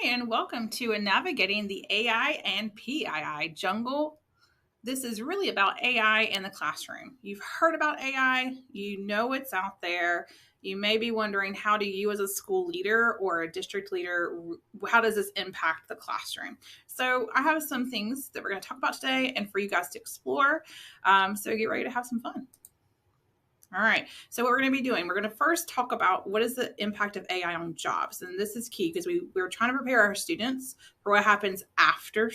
and welcome to Navigating the AI and PII Jungle. This is really about AI in the classroom. You've heard about AI, you know it's out there. You may be wondering, how do you as a school leader or a district leader, how does this impact the classroom? So I have some things that we're going to talk about today and for you guys to explore. So get ready to have some fun. All right. So what we're going to be doing, we're going to first talk about what is the impact of AI on jobs. And this is key because we're trying to prepare our students for what happens after,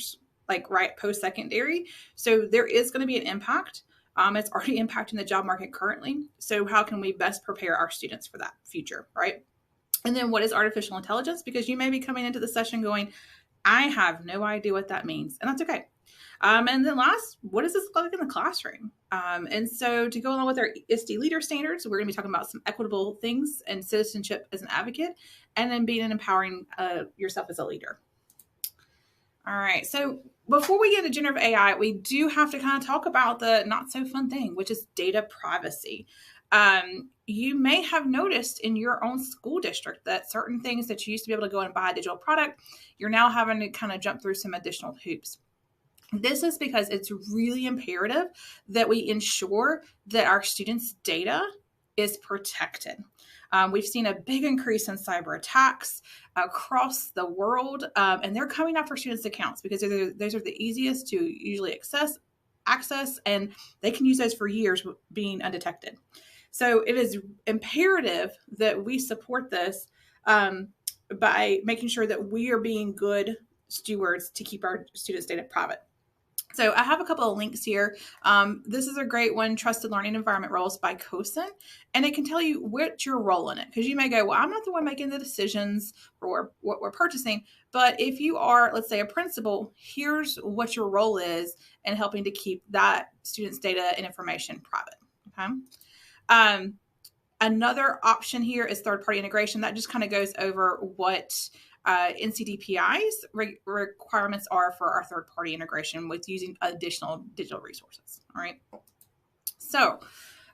like right post-secondary. So there is going to be an impact. It's already impacting the job market currently. So how can we best prepare our students for that future, right? And then what is artificial intelligence? Because you may be coming into the session going, I have no idea what that means. And that's okay. And then last, what does this look like in the classroom? And so to go along with our ISTE leader standards, we're going to be talking about some equitable things and citizenship as an advocate, and then being and empowering yourself as a leader. All right. So before we get into generative AI, we do have to kind of talk about the not so fun thing, which is data privacy. You may have noticed in your own school district that certain things that you used to be able to go and buy a digital product, you're now having to kind of jump through some additional hoops. This is because it's really imperative that we ensure that our students' data is protected. We've seen a big increase in cyber attacks across the world, and they're coming after students' accounts because those are the easiest to usually access, and they can use those for years being undetected. So it is imperative that we support this by making sure that we are being good stewards to keep our students' data private. So I have a couple of links here. This is a great one, Trusted Learning Environment Roles by COSIN, and it can tell you what's your role in it. Because you may go, well, I'm not the one making the decisions for what we're purchasing. But if you are, let's say, a principal, here's what your role is in helping to keep that student's data and information private. Okay. Another option here is third-party integration. That just kind of goes over what NCDPI's requirements are for our third-party integration with using additional digital resources. All right. So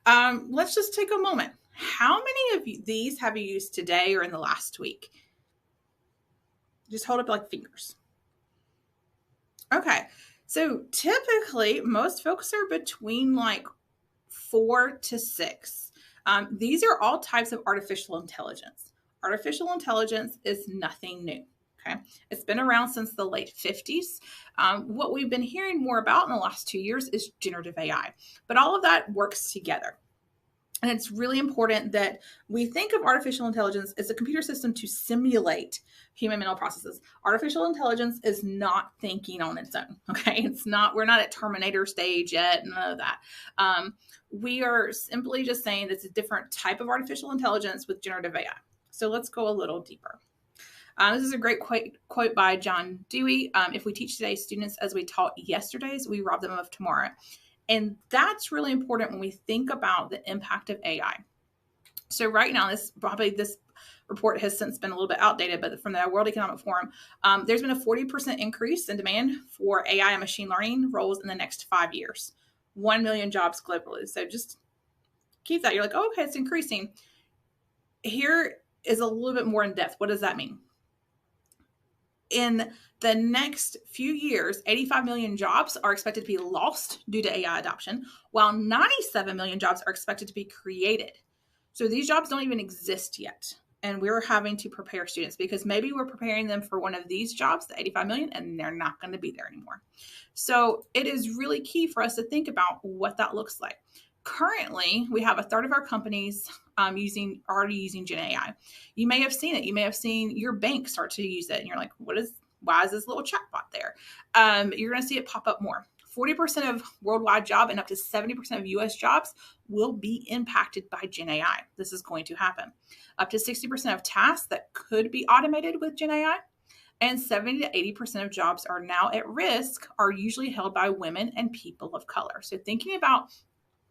let's just take a moment. How many of these have you used today or in the last week? Just hold up like fingers. Okay. So typically, most folks are between like 4 to 6. These are all types of artificial intelligence. Artificial intelligence is nothing new. Okay, it's been around since the late 50s. What we've been hearing more about in the last 2 years is generative AI, but all of that works together. And it's really important that we think of artificial intelligence as a computer system to simulate human mental processes. Artificial intelligence is not thinking on its own. Okay, it's not. We're not at Terminator stage yet. None of that. We are simply just saying it's a different type of artificial intelligence with generative AI. So let's go a little deeper. This is a great quote by John Dewey. If we teach today's students as we taught yesterday's, we rob them of tomorrow. And that's really important when we think about the impact of AI. So right now, this report has since been a little bit outdated, but from the World Economic Forum, there's been a 40% increase in demand for AI and machine learning roles in the next 5 years. 1 million jobs globally. So just keep that. You're like, oh, okay, it's increasing. Here is a little bit more in depth. What does that mean? In the next few years, 85 million jobs are expected to be lost due to AI adoption, while 97 million jobs are expected to be created. So these jobs don't even exist yet. And we're having to prepare students because maybe we're preparing them for one of these jobs, the 85 million, and they're not going to be there anymore. So it is really key for us to think about what that looks like. Currently, we have a third of our companies already using Gen AI. You may have seen it. You may have seen your bank start to use it, and you're like, why is this little chatbot there? You're going to see it pop up more. 40% of worldwide job and up to 70% of US jobs will be impacted by Gen AI. This is going to happen. Up to 60% of tasks that could be automated with Gen AI, and 70 to 80% of jobs are now at risk are usually held by women and people of color. So thinking about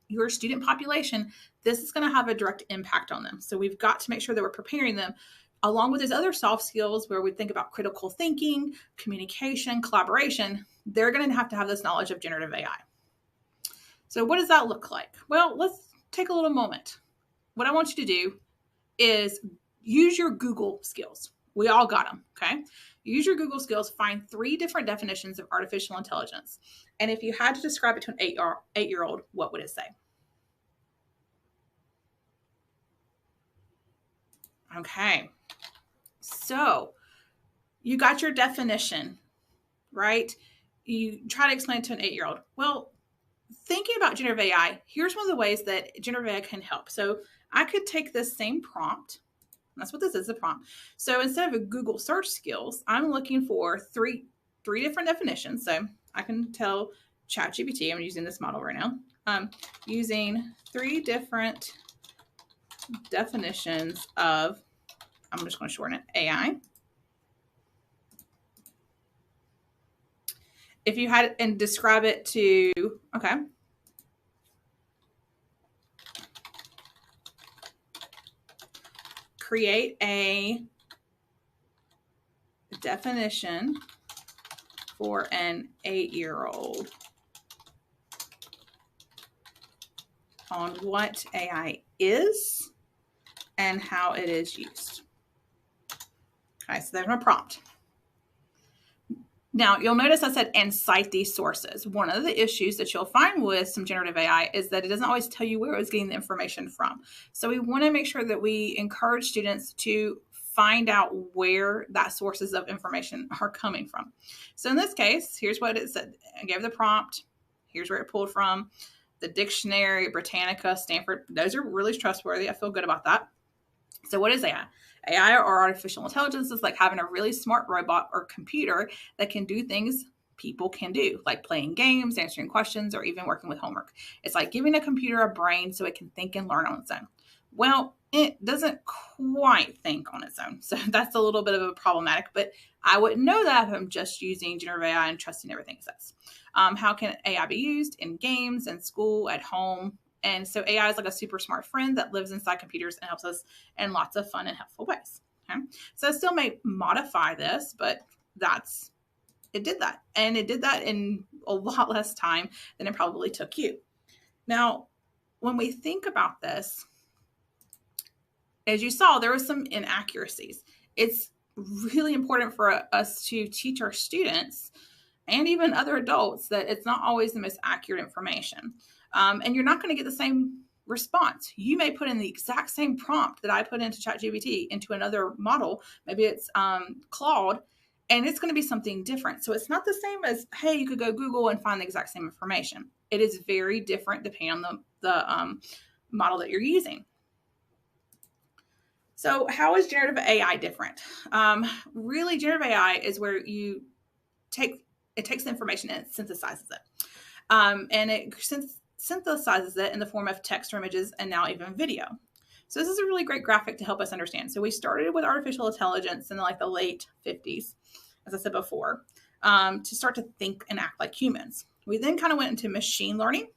your student population, this is going to have a direct impact on them. So we've got to make sure that we're preparing them along with these other soft skills where we think about critical thinking, communication, collaboration. They're going to have this knowledge of generative AI. So what does that look like? Well, let's take a little moment. What I want you to do is use your Google skills. We all got them, okay? Use your Google skills, find 3 different definitions of artificial intelligence. And if you had to describe it to an 8-year-old, what would it say? Okay, so you got your definition, right? You try to explain it to an 8-year-old. Well, thinking about generative AI, here's one of the ways that generative AI can help. So I could take this same prompt. That's what this is, a prompt. So instead of a Google search skills, I'm looking for three different definitions. So I can tell ChatGPT, I'm using this model right now, using 3 different definitions of, I'm just going to shorten it, AI. If you had, and describe it to, okay. Create a definition for an 8-year-old on what AI is and how it is used. Okay, so there's my prompt. Now, you'll notice I said, and cite these sources. One of the issues that you'll find with some generative AI is that it doesn't always tell you where it's getting the information from. So we want to make sure that we encourage students to find out where that sources of information are coming from. So in this case, here's what it said. I gave the prompt. Here's where it pulled from. The dictionary, Britannica, Stanford, those are really trustworthy. I feel good about that. So what is AI? AI or artificial intelligence is like having a really smart robot or computer that can do things people can do, like playing games, answering questions, or even working with homework. It's like giving a computer a brain so it can think and learn on its own. Well, it doesn't quite think on its own. So that's a little bit of a problematic, but I wouldn't know that if I'm just using generative AI and trusting everything it says. How can AI be used in games, in school, at home? And so AI is like a super smart friend that lives inside computers and helps us in lots of fun and helpful ways. Okay. So I still may modify this, but it did that. And it did that in a lot less time than it probably took you. Now, when we think about this, as you saw, there were some inaccuracies. It's really important for us to teach our students and even other adults that it's not always the most accurate information. And you're not going to get the same response. You may put in the exact same prompt that I put into ChatGPT into another model. Maybe it's Claude, and it's going to be something different. So it's not the same as, hey, you could go Google and find the exact same information. It is very different depending on the model that you're using. So how is generative AI different? Really, generative AI is where it takes the information and it synthesizes it. And it synthesizes it in the form of text or images and now even video. So this is a really great graphic to help us understand. So we started with artificial intelligence in like the late 50s, as I said before, to start to think and act like humans. We then kind of went into machine learning.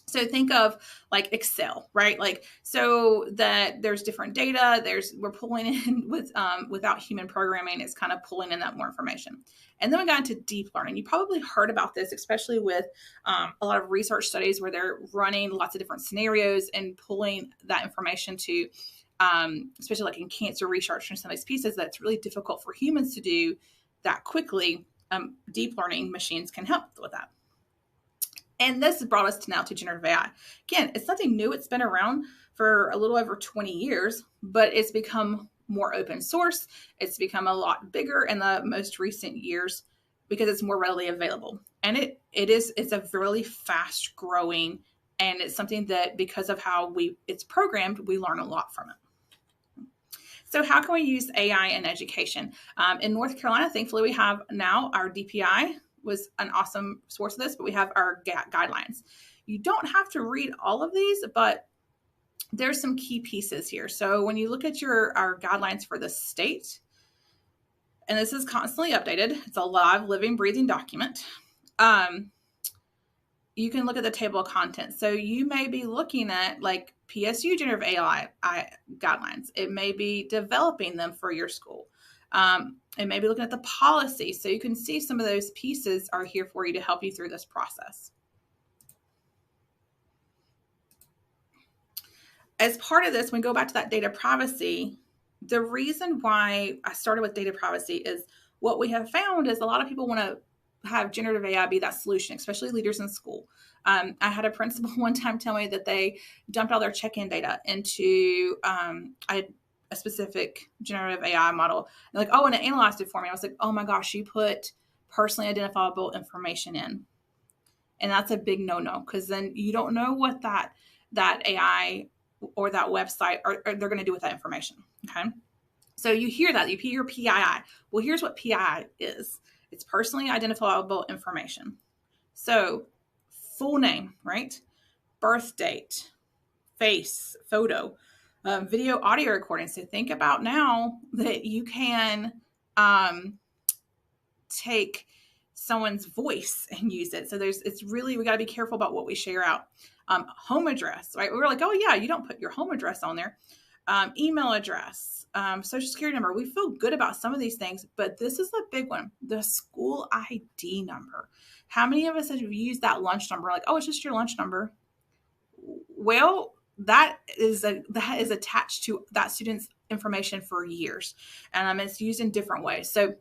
So think of like Excel, right? Like, so that there's different data, we're pulling in with, without human programming, it's kind of pulling in that more information. And then we got into deep learning. You probably heard about this, especially with a lot of research studies where they're running lots of different scenarios and pulling that information to, especially like in cancer research and some of these pieces that's really difficult for humans to do that quickly. Deep learning machines can help with that. And this has brought us to now to generative AI. Again, it's nothing new. It's been around for a little over 20 years, but it's become more open source. It's become a lot bigger in the most recent years because it's more readily available. And it's a really fast growing, and it's something that because of how it's programmed, we learn a lot from it. So how can we use AI in education? In North Carolina, thankfully, we have now our DPI was an awesome source of this, but we have our guidelines. You don't have to read all of these, but there's some key pieces here. So when you look at our guidelines for the state, and this is constantly updated, it's a live, living, breathing document. You can look at the table of contents. So you may be looking at like PSU generative AI guidelines. It may be developing them for your school. And maybe looking at the policy. So you can see some of those pieces are here for you to help you through this process. As part of this, when we go back to that data privacy the reason why I started with data privacy is what we have found is a lot of people want to have generative AI be that solution, especially leaders in school. I had a principal one time tell me that they dumped all their check-in data into a specific generative AI model. And like, oh, and it analyzed it for me. I was like, oh my gosh, you put personally identifiable information in. And that's a big no-no, because then you don't know what that AI or that website or they're going to do with that information. Okay. So you hear that, you hear PII. Well, here's what PII is. It's personally identifiable information. So full name, right? Birth date, face, photo, video, audio recording. So think about now that you can take someone's voice and use it. So we got to be careful about what we share out. Home address, right? We were like, oh yeah, you don't put your home address on there. Email address, social security number. We feel good about some of these things, but this is the big one, the school ID number. How many of us have used that lunch number? Like, oh, it's just your lunch number. Well, that is attached to that student's information for years, and it's used in different ways. So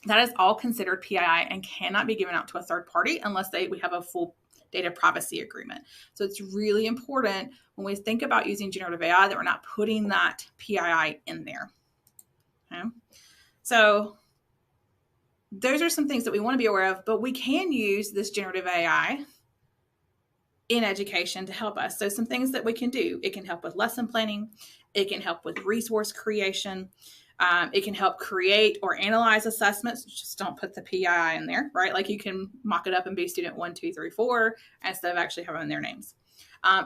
that is all considered PII and cannot be given out to a third party unless we have a full data privacy agreement. So it's really important when we think about using generative AI that we're not putting that PII in there. Okay? So those are some things that we want to be aware of, but we can use this generative AI in education to help us. So some things that we can do, it can help with lesson planning. It can help with resource creation. It can help create or analyze assessments. Just don't put the PII in there, right? Like you can mock it up and be student 1, 2, 3, 4 instead of actually having their names.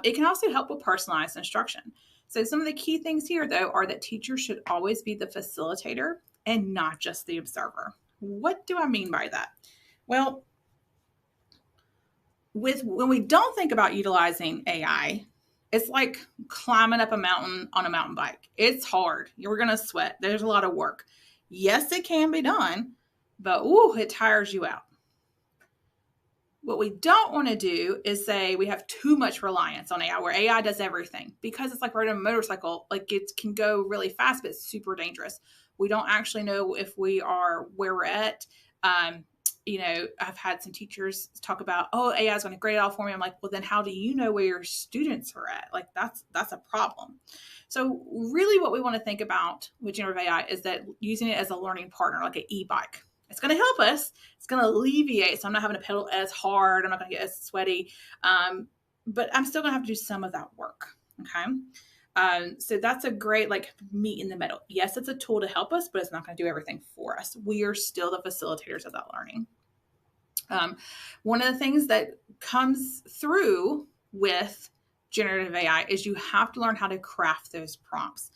It can also help with personalized instruction. So some of the key things here, though, are that teachers should always be the facilitator and not just the observer. What do I mean by that? Well, when we don't think about utilizing AI, it's like climbing up a mountain on a mountain bike. It's hard. You're going to sweat. There's a lot of work. Yes, it can be done, but it tires you out. What we don't want to do is say we have too much reliance on AI, where AI does everything, because it's like riding a motorcycle. Like it can go really fast, but it's super dangerous. We don't actually know if we are where we're at. I've had some teachers talk about, oh, AI is going to grade it all for me. I'm like, well, then how do you know where your students are at? Like that's a problem. So really what we want to think about with generative AI is that using it as a learning partner, like an e-bike. It's going to help us. It's going to alleviate. So I'm not having to pedal as hard. I'm not going to get as sweaty. But I'm still going to have to do some of that work. Okay. So that's a great meet in the middle. Yes, it's a tool to help us, but it's not going to do everything for us. We are still the facilitators of that learning. One of the things that comes through with generative AI is you have to learn how to craft those prompts.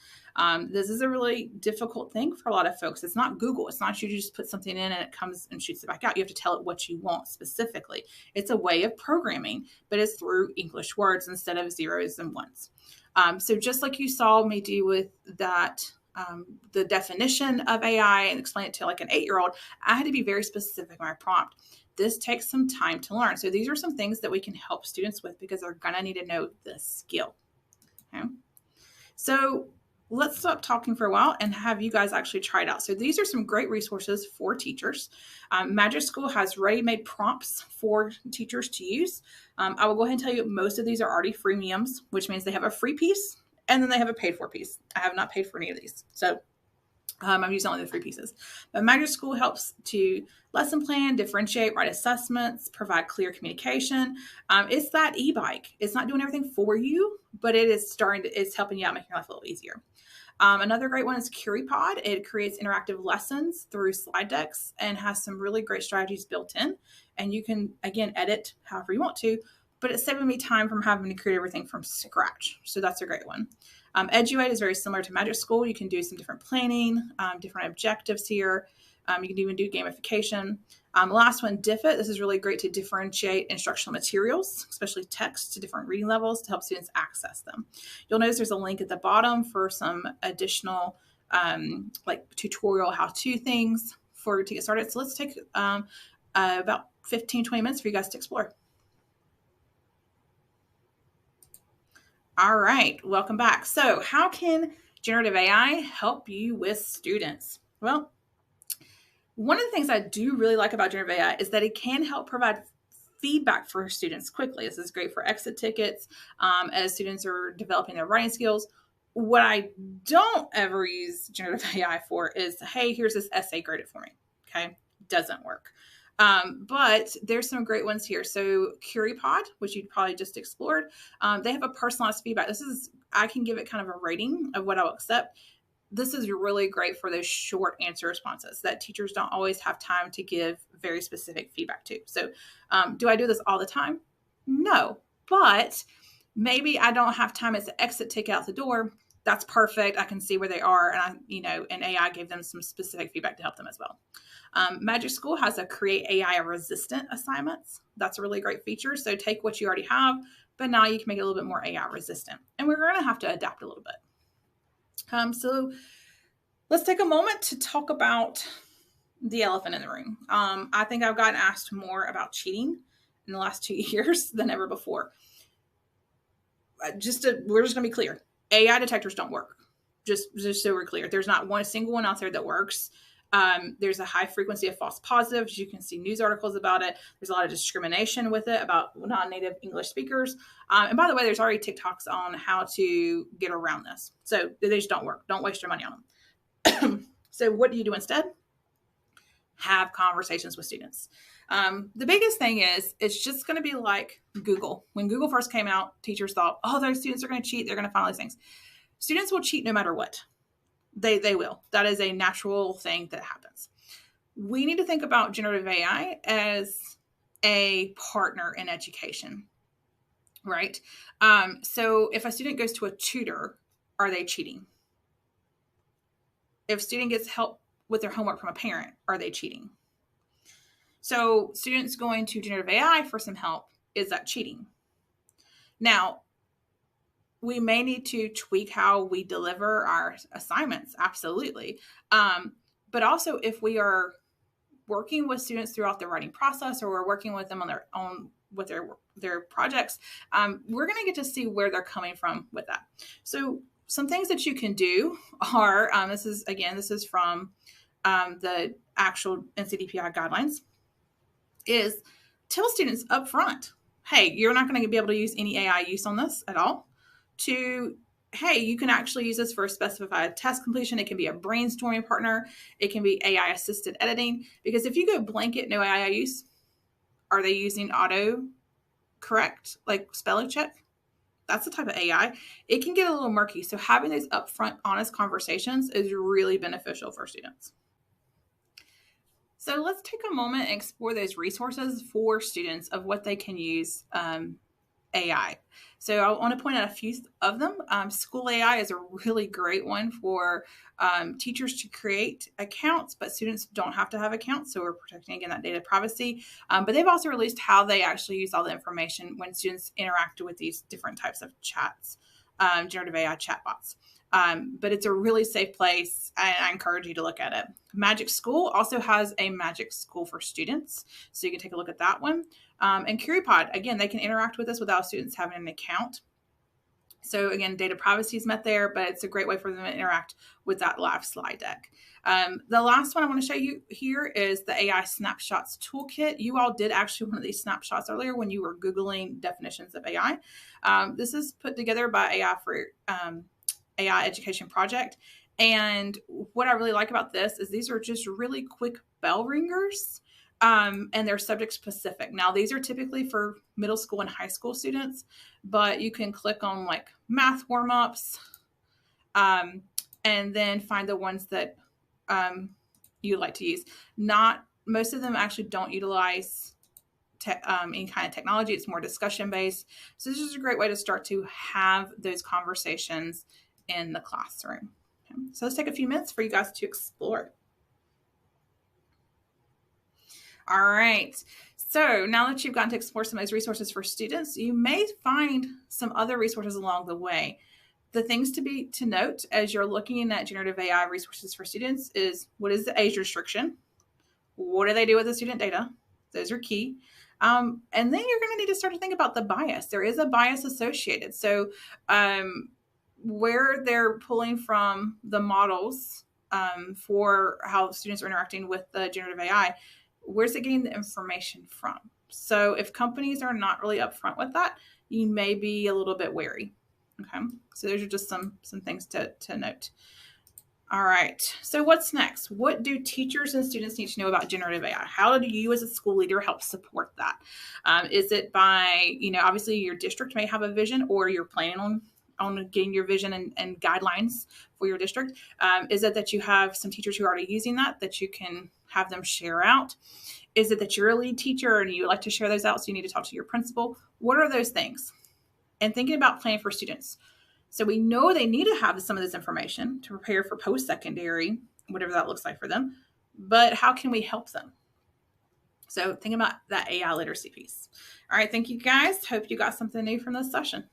This is a really difficult thing for a lot of folks. It's not Google. It's not you just put something in and it comes and shoots it back out. You have to tell it what you want specifically. It's a way of programming, but it's through English words instead of zeros and ones. So just like you saw me do with that, the definition of AI and explain it to like an 8-year-old, I had to be very specific in my prompt. This takes some time to learn. So these are some things that we can help students with because they're going to need to know the skill. Okay. So let's stop talking for a while and have you guys actually try it out. So these are some great resources for teachers. Magic School has ready-made prompts for teachers to use. I will go ahead and tell you most of these are already freemiums, which means they have a free piece and then they have a paid for piece. I have not paid for any of these. So I'm using only the free pieces. But Magic School helps to lesson plan, differentiate, write assessments, provide clear communication. It's that e-bike. It's not doing everything for you, but it's helping you out, making your life a little easier. Another great one is CurryPod. It creates interactive lessons through slide decks and has some really great strategies built in. And you can, again, edit however you want to, but it's saving me time from having to create everything from scratch. So that's a great one. Eduate is very similar to Magic School. You can do some different planning, different objectives here. You can even do gamification. Last one, Diffit. This is really great to differentiate instructional materials, especially text, to different reading levels to help students access them. You'll notice there's a link at the bottom for some additional tutorial how-to things to get started. So let's take about 15, 20 minutes for you guys to explore. All right, welcome back. So how can generative AI help you with students? Well, one of the things I do really like about generative AI is that it can help provide feedback for students quickly. This is great for exit tickets as students are developing their writing skills. What I don't ever use generative AI for is, hey, here's this essay, grade it for me. Okay, doesn't work. But there's some great ones here. So CurryPod, which you'd probably just explored, they have a personalized feedback. I can give it kind of a rating of what I'll accept. This is really great for those short answer responses that teachers don't always have time to give very specific feedback to. So do I do this all the time? No, but maybe I don't have time as an exit ticket out the door. That's perfect. I can see where they are. And AI gave them some specific feedback to help them as well. Magic School has a create AI resistant assignments. That's a really great feature. So take what you already have, but now you can make it a little bit more AI resistant. And we're going to have to adapt a little bit. So let's take a moment to talk about the elephant in the room. I think I've gotten asked more about cheating in the last 2 years than ever before. We're just going to be clear. AI detectors don't work. Just so we're clear. There's not one single one out there that works. There's a high frequency of false positives. You can see news articles about it. There's a lot of discrimination with it about non-native English speakers. And by the way, there's already TikToks on how to get around this. So they just don't work. Don't waste your money on them. So what do you do instead? Have conversations with students. The biggest thing is it's just going to be like Google. When Google first came out, teachers thought, oh, those students are going to cheat. They're going to find all these things. Students will cheat no matter what. They will. That is a natural thing that happens. We need to think about generative AI as a partner in education, right? So if a student goes to a tutor, are they cheating? If a student gets help with their homework from a parent, are they cheating? So students going to generative AI for some help, is that cheating? Now, we may need to tweak how we deliver our assignments, absolutely. But also if we are working with students throughout the writing process, or we're working with them on their own with their projects, we're going to get to see where they're coming from with that. So some things that you can do are, this is from the actual NCDPI guidelines, is tell students up front, hey, you're not going to be able to use any AI use on this at all. To, hey, you can actually use this for a specified task completion. It can be a brainstorming partner. It can be AI assisted editing. Because if you go blanket no AI use, are they using auto correct, like spelling check? That's the type of AI. It can get a little murky. So having these upfront, honest conversations is really beneficial for students. So let's take a moment and explore those resources for students of what they can use AI. So I want to point out a few of them. School AI is a really great one for teachers to create accounts, but students don't have to have accounts. So we're protecting, again, that data privacy. But they've also released how they actually use all the information when students interact with these different types of chats, generative AI chatbots. But it's a really safe place. I encourage you to look at it. Magic School also has a Magic School for students. So you can take a look at that one. And CurryPod, again, they can interact with us without students having an account. So again, data privacy is met there, but it's a great way for them to interact with that live slide deck. The last one I want to show you here is the AI Snapshots Toolkit. You all did actually one of these snapshots earlier when you were Googling definitions of AI. This is put together by AI for AI Education Project. And what I really like about this is these are just really quick bell ringers, and they're subject specific. Now, these are typically for middle school and high school students, but you can click on like math warm-ups, and then find the ones that you like to use. Most of them actually don't utilize any kind of technology. It's more discussion based. So this is a great way to start to have those conversations in the classroom. Okay. So let's take a few minutes for you guys to explore. All right. So now that you've gotten to explore some of those resources for students, you may find some other resources along the way. The things to note as you're looking at generative AI resources for students is, what is the age restriction? What do they do with the student data? Those are key. And then you're going to need to start to think about the bias. There is a bias associated. So where they're pulling from the models for how students are interacting with the generative AI. Where's it getting the information from? So if companies are not really upfront with that, you may be a little bit wary. Okay, so those are just some things to note. All right, so what's next? What do teachers and students need to know about generative AI? How do you as a school leader help support that? Is it by, obviously your district may have a vision, or you're planning on getting your vision and guidelines for your district? Is it that you have some teachers who are already using that you can have them share out? Is it that you're a lead teacher and you like to share those out, so you need to talk to your principal? What are those things? And thinking about planning for students. So we know they need to have some of this information to prepare for post-secondary, whatever that looks like for them. But how can we help them? So think about that AI literacy piece. All right, thank you guys. Hope you got something new from this session.